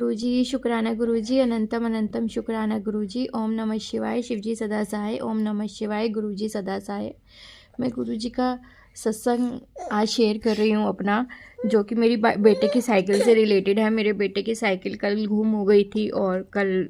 गुरुजी शुक्राना गुरुजी, अनंतम अनंतम शुक्राना गुरुजी। ओम नमः शिवाय, शिवजी सदा सहाय। ओम नमः शिवाय, गुरुजी सदा सहाय। मैं गुरुजी का सत्संग आज शेयर कर रही हूँ अपना, जो कि मेरी बेटे की साइकिल से रिलेटेड है। मेरे बेटे की साइकिल कल गुम हो गई थी और कल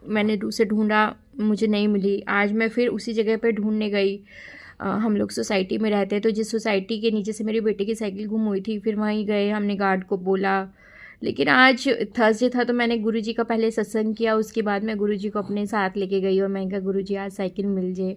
मैंने उसे ढूंढा, मुझे नहीं मिली। आज मैं फिर उसी जगह पर ढूंढने गई। हम लोग सोसाइटी में रहते हैं, तो जिस सोसाइटी के नीचे से मेरी बेटे की साइकिल गुम हुई थी, फिर वहीं गए, हमने गार्ड को बोला। लेकिन आज थर्सडे था, तो मैंने गुरुजी का पहले सत्संग किया, उसके बाद मैं गुरुजी को अपने साथ लेके गई और मैंने कहा गुरुजी आज साइकिल मिल जाए।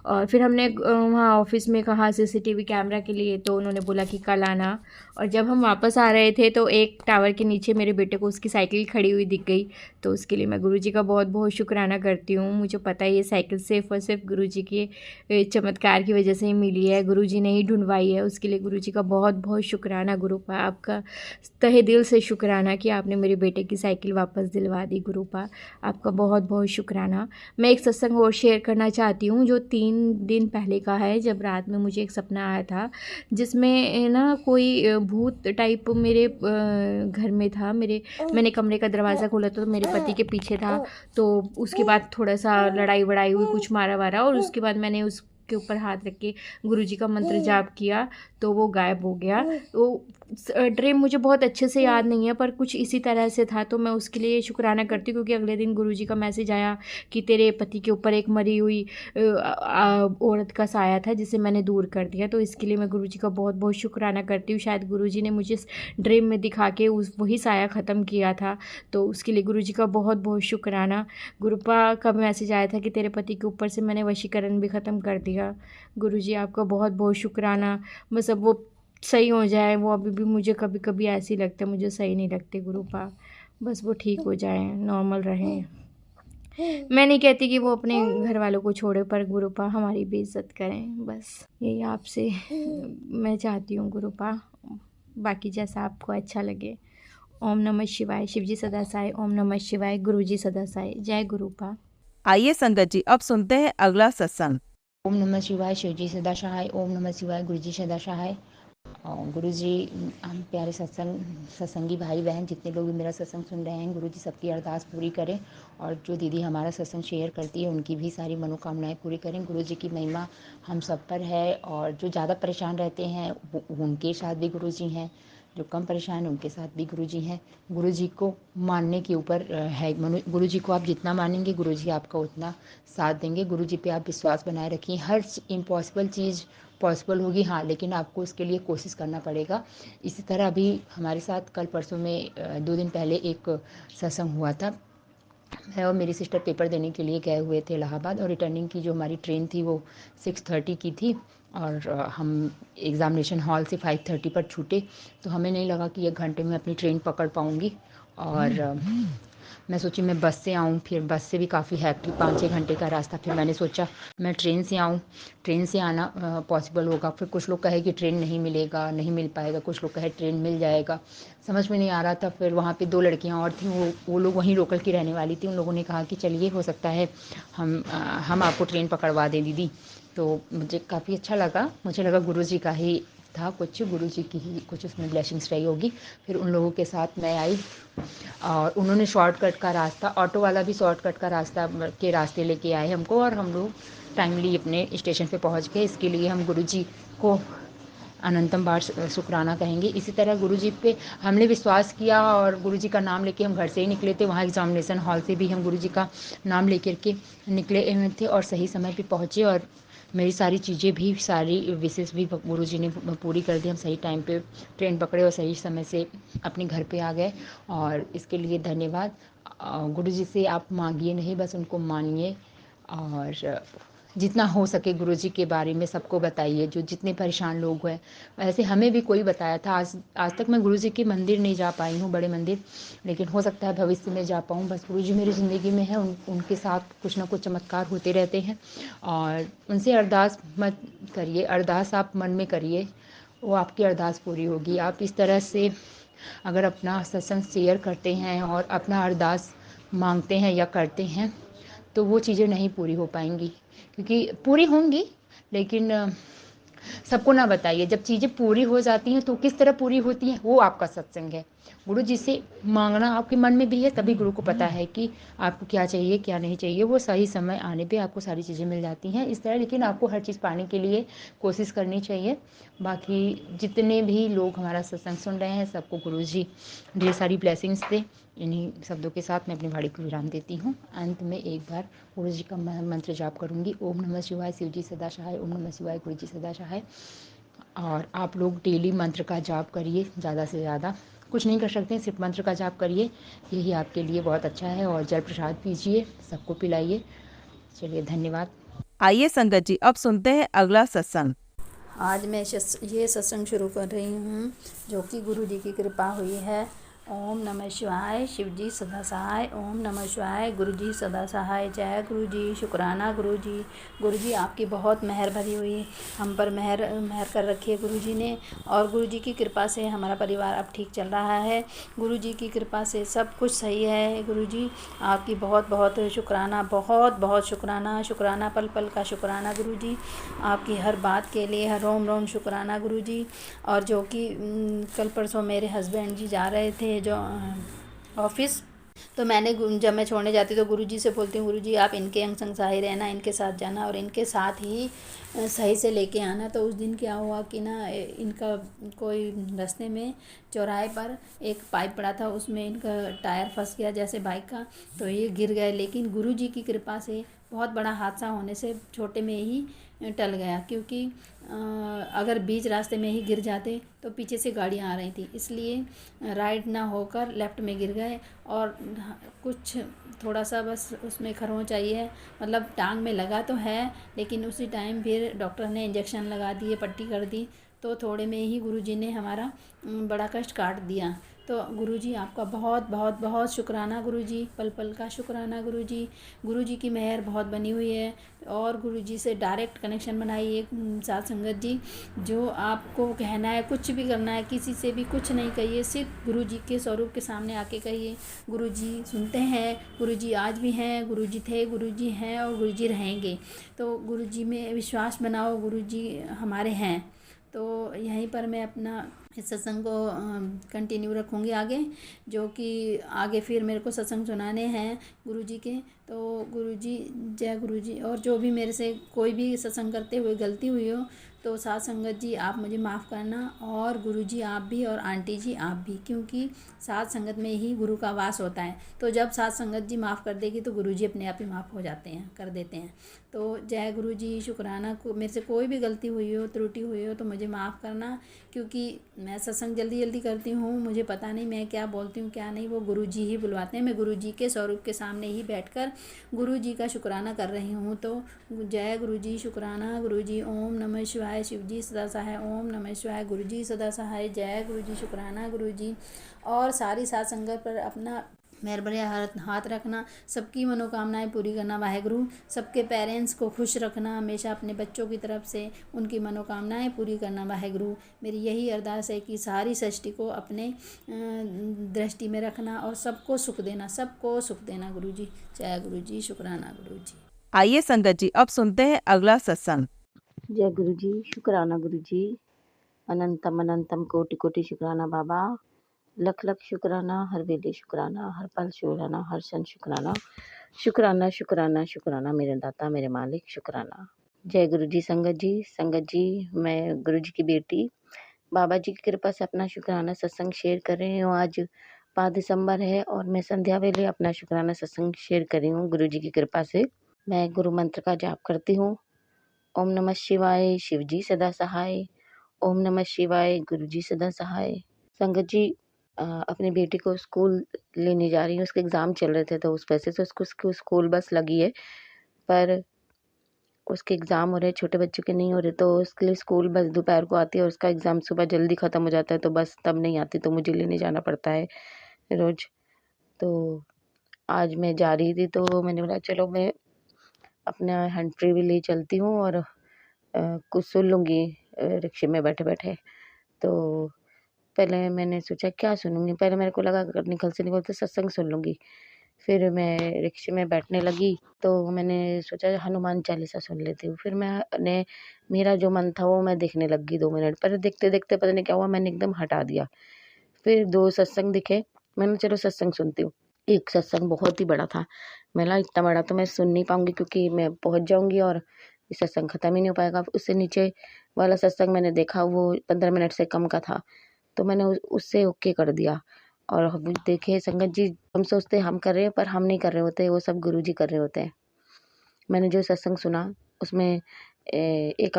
और फिर हमने वहाँ ऑफिस में कहा सीसीटीवी कैमरा के लिए, तो उन्होंने बोला कि कल आना। और जब हम वापस आ रहे थे तो एक टावर के नीचे मेरे बेटे को उसकी साइकिल खड़ी हुई दिख गई। तो उसके लिए मैं गुरुजी का बहुत बहुत शुक्राना करती हूँ। मुझे पता है ये साइकिल सिर्फ और सिर्फ गुरुजी के चमत्कार की वजह से ही मिली है, गुरुजी ने ही ढूंढवाई है। उसके लिए गुरुजी का बहुत बहुत शुक्राना। गुरुपा आपका तहे दिल से शुक्राना कि आपने मेरे बेटे की साइकिल वापस दिलवा दी। गुरुपा आपका बहुत बहुत शुक्राना। मैं एक सत्संग और शेयर करना चाहती हूँ, जो 3 दिन पहले का है। जब रात में मुझे एक सपना आया था, जिसमें ना कोई भूत टाइप मेरे घर में था। मैंने कमरे का दरवाज़ा खोला तो मेरे पति के पीछे था। तो उसके बाद थोड़ा सा लड़ाई वड़ाई हुई, कुछ मारा वारा, और उसके बाद मैंने उसके ऊपर हाथ रख के गुरुजी का मंत्र जाप किया, तो वो गायब हो गया। तो ड्रीम मुझे बहुत अच्छे से याद नहीं है, पर कुछ इसी तरह से था। तो मैं उसके लिए शुक्राना करती हूँ, क्योंकि अगले दिन गुरुजी का मैसेज आया कि तेरे पति के ऊपर एक मरी हुई औरत का साया था, जिसे मैंने दूर कर दिया। तो इसके लिए मैं गुरुजी का बहुत बहुत शुक्राना करती हूँ। शायद गुरुजी ने मुझे ड्रीम में दिखा के वही साया ख़त्म किया था। तो उसके लिए गुरुजी का बहुत बहुत शुक्राना। गुरुपा का मैसेज आया था कि तेरे पति के ऊपर से मैंने वशीकरण भी ख़त्म कर दिया। गुरुजी आपका बहुत बहुत शुक्राना। बस अब वो सही हो जाए। वो अभी भी मुझे कभी कभी ऐसे ही लगता है, मुझे सही नहीं लगते गुरुपा। बस वो ठीक हो जाए, नॉर्मल रहें। मैं नहीं कहती कि वो अपने घर वालों को छोड़े, पर गुरुपा हमारी भी इज्जत करें, बस यही आपसे मैं चाहती हूँ गुरुपा। बाकी जैसा आपको अच्छा लगे। ओम नमः शिवाय, शिवजी सदा सहाय। ओम नमः शिवाय, गुरुजी सदा सहाय। जय गुरुपा। आइए संगत जी, अब सुनते हैं अगला सत्संग। ओम नमः शिवाय, शिवजी सदा सहाय। ओम नमः शिवाय, गुरुजी सदा सहाय। गुरुजी, हम प्यारे सत्संगी भाई बहन जितने लोग भी मेरा सत्संग सुन रहे हैं, गुरुजी सबकी अरदास पूरी करें। और जो दीदी हमारा सत्संग शेयर करती है, उनकी भी सारी मनोकामनाएं पूरी करें। गुरुजी की महिमा हम सब पर है। और जो ज़्यादा परेशान रहते हैं उनके साथ भी गुरुजी हैं, जो कम परेशान हैं उनके साथ भी गुरुजी हैं। गुरुजी को मानने के ऊपर है। गुरुजी को आप जितना मानेंगे, गुरुजी आपका उतना साथ देंगे। गुरुजी पे आप विश्वास बनाए रखिए। हर इम्पॉसिबल चीज़ पॉसिबल होगी, हाँ, लेकिन आपको उसके लिए कोशिश करना पड़ेगा। इसी तरह अभी हमारे साथ कल परसों में 2 दिन पहले एक सत्संग हुआ था। मैं और मेरी सिस्टर पेपर देने के लिए गए हुए थे इलाहाबाद, और रिटर्निंग की जो हमारी ट्रेन थी वो 6:30 की थी। और हम एग्ज़ामिनेशन हॉल से 5:30 पर छूटे। तो हमें नहीं लगा कि 1 घंटे में अपनी ट्रेन पकड़ पाऊँगी। और मैं सोची मैं बस से आऊँ, फिर बस से भी काफ़ी हैक्टिक 5-6 घंटे का रास्ता। फिर मैंने सोचा मैं ट्रेन से आऊँ, ट्रेन से आना पॉसिबल होगा। फिर कुछ लोग कहे कि ट्रेन नहीं मिलेगा, नहीं मिल पाएगा, कुछ लोग कहे ट्रेन मिल जाएगा। समझ में नहीं आ रहा था। फिर वहाँ पे 2 लड़कियाँ और थीं, वो लोग वहीं लोकल की रहने वाली थी। उन लोगों ने कहा कि चलिए, हो सकता है हम आपको ट्रेन पकड़वा दें दीदी। तो मुझे काफ़ी अच्छा लगा। मुझे लगा गुरुजी का ही था, कुछ गुरुजी की ही कुछ उसमें ब्लेसिंग्स रही होगी। फिर उन लोगों के साथ मैं आई, और उन्होंने शॉर्टकट का रास्ता, ऑटो वाला भी शॉर्टकट का रास्ते लेके आए हमको, और हम लोग टाइमली अपने स्टेशन पे पहुंच गए। इसके लिए हम गुरुजी को अनंतम बार शुक्राना कहेंगे। इसी तरह गुरुजी पे हमने विश्वास किया, और गुरुजी का नाम लेके हम घर से ही निकले थे। वहाँ एग्जामिनेशन हॉल से भी हम गुरुजी का नाम लेकर के निकले हुए थे, और सही समय पे पहुँचे। और मेरी सारी चीज़ें भी, सारी विशेष भी गुरुजी ने पूरी कर दी। हम सही टाइम पे ट्रेन पकड़े और सही समय से अपने घर पे आ गए, और इसके लिए धन्यवाद। गुरुजी से आप मांगिए नहीं, बस उनको मानिए। और जितना हो सके गुरुजी के बारे में सबको बताइए, जो जितने परेशान लोग हैं। वैसे हमें भी कोई बताया था। आज तक मैं गुरुजी के मंदिर नहीं जा पाई हूँ, बड़े मंदिर, लेकिन हो सकता है भविष्य में जा पाऊँ। बस गुरुजी मेरी ज़िंदगी में है, उनके साथ कुछ ना कुछ चमत्कार होते रहते हैं। और उनसे अरदास मत करिए, अरदास आप मन में करिए, वो आपकी अरदास पूरी होगी। आप इस तरह से अगर अपना सत्संग शेयर करते हैं और अपना अरदास मांगते हैं या करते हैं, तो वो चीज़ें नहीं पूरी हो पाएंगी, क्योंकि पूरी होंगी, लेकिन सबको ना बताइए। जब चीज़ें पूरी हो जाती हैं तो किस तरह पूरी होती हैं, वो आपका सत्संग है। गुरु जी से मांगना आपके मन में भी है, तभी गुरु को पता है कि आपको क्या चाहिए क्या नहीं चाहिए। वो सही समय आने पे आपको सारी चीज़ें मिल जाती हैं इस तरह। लेकिन आपको हर चीज़ पाने के लिए कोशिश करनी चाहिए। बाकी जितने भी लोग हमारा सत्संग सुन रहे हैं, सबको गुरु जी ढेर सारी ब्लेसिंग्स दे। इन्हीं शब्दों के साथ मैं अपनी वाणी को विराम देती हूँ। अंत में एक बार गुरु जी का मंत्र जाप करूँगी। ओम नमः शिवाय, शिव जी सदा सहाय। ओम नमः शिवाय, गुरु जी सदा सहाय। और आप लोग डेली मंत्र का जाप करिए, ज़्यादा से ज़्यादा। कुछ नहीं कर सकते, सिर्फ मंत्र का जाप करिए, यही आपके लिए बहुत अच्छा है। और जल प्रसाद पीजिए, सबको पिलाइए। चलिए, धन्यवाद। आइए संगत जी, अब सुनते हैं अगला सत्संग। आज मैं ये सत्संग शुरू कर रही हूँ जो कि गुरु जी की कृपा हुई है। ओम नमः शिवाय, शिव जी सदा सहाय। ओम नमः शिवाय, गुरु जी सदा सहाय। जय गुरु जी, शुक्राना गुरु जी। गुरु जी आपकी बहुत मेहर भरी हुई हम पर मेहर कर रखी है गुरु जी ने। और गुरु जी की कृपा से हमारा परिवार अब ठीक चल रहा है। गुरु जी की कृपा से सब कुछ सही है। गुरु जी आपकी बहुत बहुत शुक्राना, बहुत बहुत शुक्राना। शुक्राना, पल पल का शुक्राना गुरु जी। आपकी हर बात के लिए हर रोम रोम शुक्राना गुरु जी। और जो कि कल परसों मेरे हस्बैंड जी जा रहे थे जो ऑफिस, तो मैंने जब मैं छोड़ने जाती तो गुरुजी से बोलती हूँ, गुरुजी आप इनके अंग संग सहाय रहना, इनके साथ जाना और इनके साथ ही सही से लेके आना। तो उस दिन क्या हुआ कि ना, इनका कोई रास्ते में चौराहे पर एक पाइप पड़ा था, उसमें इनका टायर फंस गया जैसे बाइक का, तो ये गिर गए। लेकिन गुरुजी की कृपा से बहुत बड़ा हादसा होने से छोटे में ही टल गया, क्योंकि अगर बीच रास्ते में ही गिर जाते तो पीछे से गाड़ियाँ आ रही थी, इसलिए राइट ना होकर लेफ़्ट में गिर गए। और कुछ थोड़ा सा बस उसमें खरोंच आई है, मतलब टांग में लगा तो है, लेकिन उसी टाइम फिर डॉक्टर ने इंजेक्शन लगा दिए, पट्टी कर दी, तो थोड़े में ही गुरुजी ने हमारा बड़ा कष्ट काट दिया। तो गुरुजी आपका बहुत बहुत बहुत शुक्राना गुरुजी, पल पल का शुक्राना गुरुजी। गुरुजी की मेहर बहुत बनी हुई है। और गुरुजी से डायरेक्ट कनेक्शन बनाइए साथ संगत जी। जो आपको कहना है, कुछ भी करना है, किसी से भी कुछ नहीं कहिए, सिर्फ गुरुजी के स्वरूप के सामने आके कहिए। गुरुजी सुनते हैं, गुरुजी आज भी हैं, गुरुजी थे, गुरुजी हैं और गुरुजी रहेंगे। तो गुरुजी में विश्वास बनाओ, गुरुजी हमारे हैं। तो यहीं पर मैं अपना इस सत्संग को कंटिन्यू रखूँगी आगे, जो कि आगे फिर मेरे को सत्संग सुनाने हैं गुरुजी के। तो गुरुजी, जय गुरुजी। और जो भी मेरे से कोई भी सत्संग करते हुए गलती हुई हो तो साथ संगत जी आप मुझे माफ़ करना, और गुरुजी आप भी और आंटी जी आप भी, क्योंकि साथ संगत में ही गुरु का वास होता है। तो जब साथ संगत जी माफ़ कर देगी तो गुरुजी अपने आप ही माफ़ हो जाते हैं, कर देते हैं। तो जय गुरुजी, शुक्राना। को मेरे से कोई भी गलती हुई हो, त्रुटि हुई हो तो मुझे माफ़ करना, क्योंकि मैं सत्संग जल्दी जल्दी करती हूँ, मुझे पता नहीं मैं क्या बोलती हूँ क्या नहीं, वो गुरुजी ही बुलवाते हैं। मैं गुरुजी के स्वरूप के सामने ही बैठकर गुरुजी का शुक्राना कर रही हूँ। तो जय गुरुजी, शुक्राना गुरुजी। ओम नमः शिवाय, शिव जी सदा सहाय। ओम नमः शिवाय, गुरुजी सदा सहाय। जय गुरुजी, शुक्राना गुरुजी। और सारी साथ संगत पर अपना मेहर भरे हाथ रखना, सबकी मनोकामनाएं पूरी करना वाहेगुरु। सबके पेरेंट्स को खुश रखना हमेशा अपने बच्चों की तरफ से, उनकी मनोकामनाएं पूरी करना वाहेगुरु। मेरी यही अरदास है कि सारी सृष्टि को अपने दृष्टि में रखना और सबको सुख देना, सबको सुख देना गुरुजी। जय गुरुजी, शुक्राना गुरुजी। आइए संगत जी, अब सुनते हैं अगला सत्संग। जय गुरु जी, शुक्राना गुरु जी। अनंतम अनंतम कोटि कोटि शुक्राना बाबा। लख लख शुक्राना, हर वेले शुक्राना, हर पल शुक्राना, हर क्षण शुक्राना। शुक्राना शुक्राना शुक्राना, मेरे दाता मेरे मालिक शुक्राना। जय गुरु जी। संगत जी मैं गुरु जी की बेटी बाबा जी की कृपा से अपना शुक्राना सत्संग शेयर कर रही हूँ। आज 5 दिसंबर है और मैं संध्या वेले अपना शुक्राना सत्संग शेयर कर रही हूँ। गुरु जी की कृपा से मैं गुरु मंत्र का जाप करती हूँ। ओम नमः शिवाय, शिव जी सदा सहाय। ओम नमः शिवाय, गुरु जी सदा सहाय। संगत जी अपनी बेटी को स्कूल लेने जा रही हूँ। उसके एग्ज़ाम चल रहे थे तो उस वजह से उसको स्कूल बस लगी है, पर उसके एग्ज़ाम हो रहे, छोटे बच्चों के नहीं हो रहे, तो उसके लिए स्कूल बस दोपहर को आती है और उसका एग्ज़ाम सुबह जल्दी ख़त्म हो जाता है, तो बस तब नहीं आती, तो मुझे लेने जाना पड़ता है रोज़। तो आज मैं जा रही थी तो मैंने बोला चलो मैं अपना हैंड फ्री भी ले चलती हूँ और कुछ सुन लूँगी रिक्शे में बैठे बैठे। तो पहले मैंने सोचा क्या सुनूँगी, पहले मेरे को लगा अगर निकल से निकल तो सत्संग सुन लूँगी। फिर मैं रिक्शे में बैठने लगी तो मैंने सोचा हनुमान चालीसा सुन लेती हूँ। फिर मैंने मेरा जो मन था वो मैं देखने लग गई 2 मिनट, पर देखते देखते पता नहीं क्या हुआ, मैंने एकदम हटा दिया। फिर 2 सत्संग दिखे, मैंने चलो सत्संग सुनती हूँ। एक सत्संग बहुत ही बड़ा था, मैं बोला इतना बड़ा तो मैं सुन नहीं पाऊँगी क्योंकि मैं पहुँच जाऊँगी और ये सत्संग खत्म ही नहीं हो पाएगा। उससे नीचे वाला सत्संग मैंने देखा वो 15 मिनट से कम का था, तो मैंने उससे ओके कर दिया। और हम देखे संगत जी, हम सोचते हम कर रहे हैं पर हम नहीं कर रहे होते, वो सब गुरुजी कर रहे होते हैं। मैंने जो सत्संग सुना उसमें एक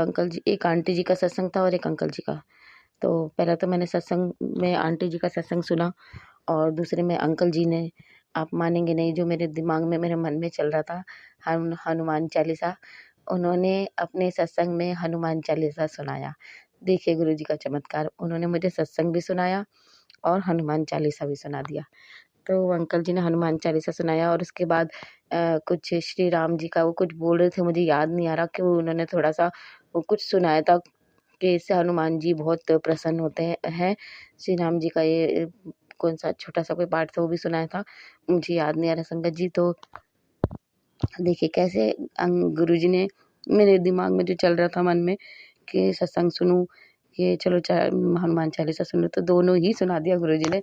आंटी जी का सत्संग था और एक अंकल जी का। तो पहला तो मैंने सत्संग में आंटी जी का सत्संग सुना और दूसरे में अंकल जी ने, आप मानेंगे नहीं, जो मेरे दिमाग में मेरे मन में चल रहा था हनुमान चालीसा, उन्होंने अपने सत्संग में हनुमान चालीसा सुनाया। देखिए गुरुजी का चमत्कार, उन्होंने मुझे सत्संग भी सुनाया और हनुमान चालीसा भी सुना दिया। तो अंकल जी ने हनुमान चालीसा सुनाया और उसके बाद कुछ श्री राम जी का वो कुछ बोल रहे थे, मुझे याद नहीं आ रहा कि उन्होंने थोड़ा-सा वो कुछ सुनाया था कि इससे हनुमान जी बहुत प्रसन्न होते हैं। श्री राम जी का ये कौन-सा छोटा-सा कोई पार्ट था वो भी सुनाया था, मुझे याद नहीं आ रहा संगत जी। तो देखिए कैसे गुरुजी ने मेरे दिमाग में जो चल रहा था मन में कि सत्संग सुनूँ, कि चलो हनुमान चालीसा सुनो, तो दोनों ही सुना दिया गुरुजी ने।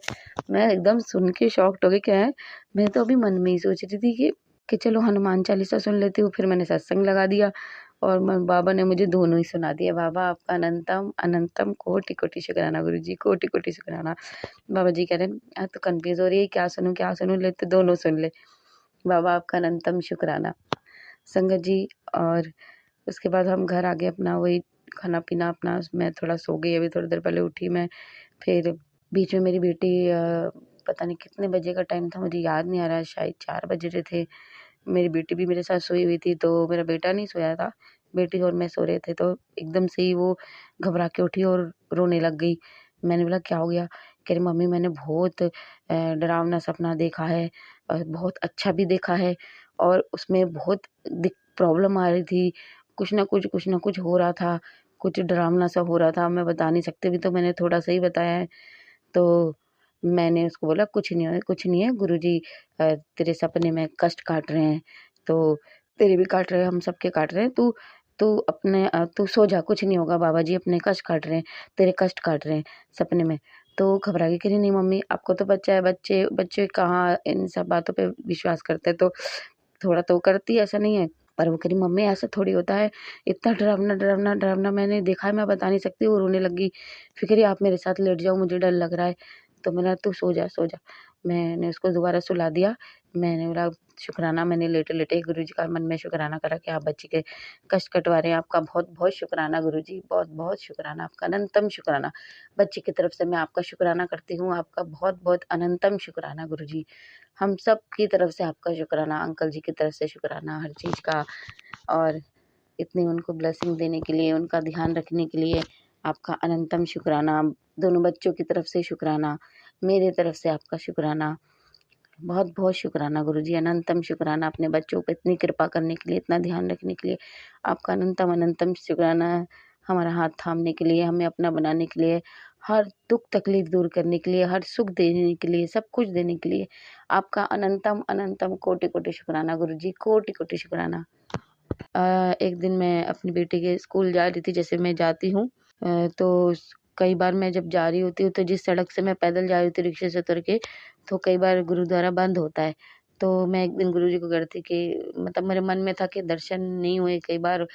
मैं एकदम सुन के शॉक्ड हो गई, क्या है, मैं तो अभी मन में ही सोच रही थी कि चलो हनुमान चालीसा सुन लेती हूँ, फिर मैंने सत्संग लगा दिया और बाबा ने मुझे दोनों ही सुना दिया। बाबा आपका अनंतम अनंतम कोटि-कोटि शुक्राना गुरुजी, कोटि-कोटि शुक्राना। बाबा जी कह रहे हैं तो कन्फ्यूज़ हो रही है, क्या सुनूँ? ले तो दोनों सुन ले। बाबा आपका अनंतम शुक्राना। संगत जी, और उसके बाद हम घर आ गए, अपना वही खाना-पीना अपना, मैं थोड़ा सो गई, अभी थोड़ी देर पहले उठी मैं। फिर बीच में मेरी बेटी पता नहीं कितने बजे का टाइम था, मुझे याद नहीं आ रहा है, शायद 4 बज रहे थे। मेरी बेटी भी मेरे साथ सोई हुई थी, तो मेरा बेटा नहीं सोया था, बेटी और मैं सो रहे थे, तो एकदम से ही वो घबरा के उठी और रोने लग गई। मैंने बोला क्या हो गया? कह रही मम्मी मैंने बहुत डरावना सपना देखा है और बहुत अच्छा भी देखा है और उसमें बहुत प्रॉब्लम आ रही थी, कुछ ना कुछ हो रहा था, कुछ डरावना सा हो रहा था, मैं बता नहीं सकती, भी तो मैंने थोड़ा-सा ही बताया है। तो मैंने उसको बोला कुछ नहीं है, गुरुजी तेरे सपने में कष्ट काट रहे हैं, तो तेरे भी काट रहे हैं, हम सबके काट रहे हैं, तू तू सो जा, कुछ नहीं होगा, बाबा जी अपने कष्ट काट रहे हैं, तेरे कष्ट काट रहे हैं सपने में। तो घबरा गई, कह रही नहीं मम्मी आपको तो बच्चा है, बच्चे कहाँ इन सब बातों पे विश्वास करते हैं, तो थोड़ा तो करती है, ऐसा नहीं है। पर वो कह रही मम्मी ऐसा थोड़ी होता है, इतना डरावना मैंने देखा है, मैं बता नहीं सकती। वो रोने लगी, फिर कह रही आप मेरे साथ लेट जाओ, मुझे डर लग रहा है। तो मैंने तू सो जा। मैंने उसको दोबारा सुला दिया। मैंने बोला शुक्राना, मैंने लेटे-लेटे गुरुजी का मन में शुक्राना करा कि आप बच्ची के कष्ट कटवा रहे हैं, आपका बहुत-बहुत शुक्राना गुरुजी, बहुत-बहुत शुक्राना, आपका अनंतम शुक्राना। बच्ची की तरफ से मैं आपका शुक्राना करती हूँ, आपका बहुत-बहुत अनंतम शुक्राना गुरुजी। हम सब की तरफ से आपका शुक्राना, अंकल जी की तरफ से शुक्राना हर चीज़ का, और इतनी उनको ब्लेसिंग देने के लिए, उनका ध्यान रखने के लिए आपका अनंतम शुक्राना। दोनों बच्चों की तरफ से शुक्राना, मेरे तरफ से आपका शुक्राना, बहुत-बहुत शुक्राना गुरुजी, अनंतम शुक्राना अपने बच्चों पे इतनी कृपा करने के लिए, इतना ध्यान रखने के लिए। आपका अनंतम शुक्राना हमारा हाथ थामने के लिए, हमें अपना बनाने के लिए, हर दुःख तकलीफ़ दूर करने के लिए, हर सुख देने के लिए, सब कुछ देने के लिए आपका अनंतम कोटि-कोटि शुक्राना गुरुजी, कोटि-कोटि शुक्राना। एक दिन मैं अपनी बेटी के स्कूल जा रही थी, जैसे मैं जाती हूँ, तो कई बार मैं जब जा रही होती हूँ तो जिस सड़क से मैं पैदल जा रही थी रिक्शे से उतर के, तो कई बार गुरुद्वारा बंद होता है। तो मैं एक दिन गुरुजी को कह रही थी कि मतलब मेरे मन में था कि दर्शन नहीं हुए कई बार,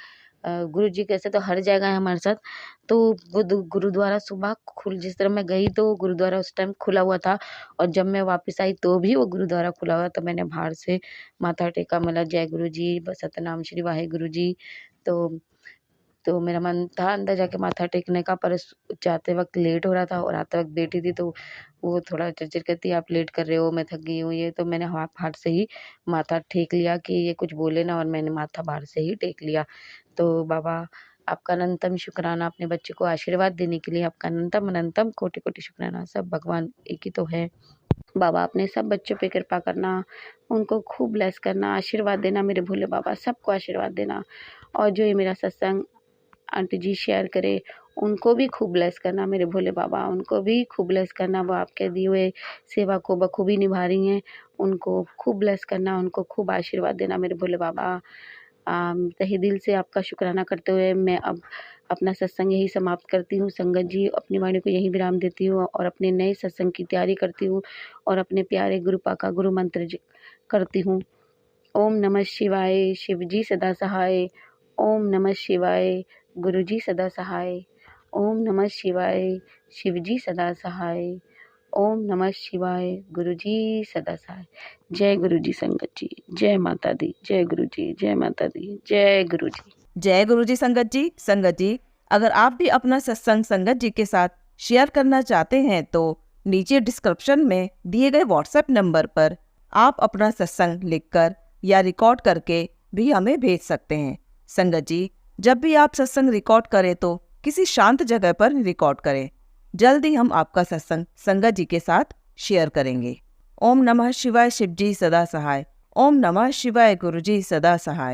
गुरुजी कैसे तो हर जगह है हमारे साथ, तो वो गुरुद्वारा सुबह जिस तरह मैं गई तो गुरुद्वारा उस टाइम खुला हुआ था, और जब मैं वापस आई तो भी वो गुरुद्वारा खुला हुआ, तो मैंने बाहर से माथा टेका, मतलब जय गुरु जी, सतनाम श्री वाहेगुरु जी। तो मेरा मन था अंदर जाके माथा टेकने का, पर जाते वक़्त लेट हो रहा था और आते वक़्त बेटी थी, तो वो थोड़ा चिड़चिड़ करती है, आप लेट कर रहे हो, मैं थक गई हूँ ये, तो मैंने बाहर से ही माथा टेक लिया कि ये कुछ बोले ना, और मैंने माथा बाहर से ही टेक लिया। तो बाबा आपका अनंतम शुक्राना, अपने बच्चे को आशीर्वाद देने के लिए आपका अनंतम कोटि-कोटि शुक्राना। सब भगवान एक ही तो है। बाबा अपने सब बच्चों पे कृपा करना, उनको खूब ब्लेस करना, आशीर्वाद देना मेरे भोले बाबा, सबको आशीर्वाद देना। और जो ये मेरा सत्संग आंटी जी शेयर करे, उनको भी खूब ब्लेस करना मेरे भोले बाबा, उनको भी खूब ब्लेस करना। वो आपके दिए हुए सेवा को बखूबी निभा रही हैं, उनको खूब ब्लेस करना, उनको खूब आशीर्वाद देना मेरे भोले बाबा। तहे दिल से आपका शुक्राना करते हुए मैं अब अपना सत्संग यही समाप्त करती हूँ। संगत जी, अपनी वाणी को यहीं विराम देती हूँ और अपने नए सत्संग की तैयारी करती हूँ और अपने प्यारे गुरु पाका गुरु मंत्र करती हूँ। ओम नमः शिवाय, शिव जी सदा सहाय। ओम नमः शिवाय, गुरु जी सदा सहाय। ओम नमः शिवाय, शिव जी सदा सहाय। ओम नमः शिवाय, गुरु जी सदा सहाय। जय गुरु जी संगत जी, जय माता दी, जय गुरु जी, जय माता दी, जय गुरु जी। जय गुरु जी संगत जी। संगत जी, अगर आप भी अपना सत्संग संगत जी के साथ शेयर करना चाहते हैं तो नीचे डिस्क्रिप्शन में दिए गए व्हाट्सएप नंबर पर आप अपना सत्संग लिखकर या रिकॉर्ड करके भी हमें भेज सकते हैं। संगत जी, जब भी आप सत्संग रिकॉर्ड करें तो किसी शांत जगह पर रिकॉर्ड करें। जल्दी हम आपका सत्संग संगत जी के साथ शेयर करेंगे। ओम नमः शिवाय, शिव जी सदा सहाय। ओम नमः शिवाय, गुरु जी सदा सहाय।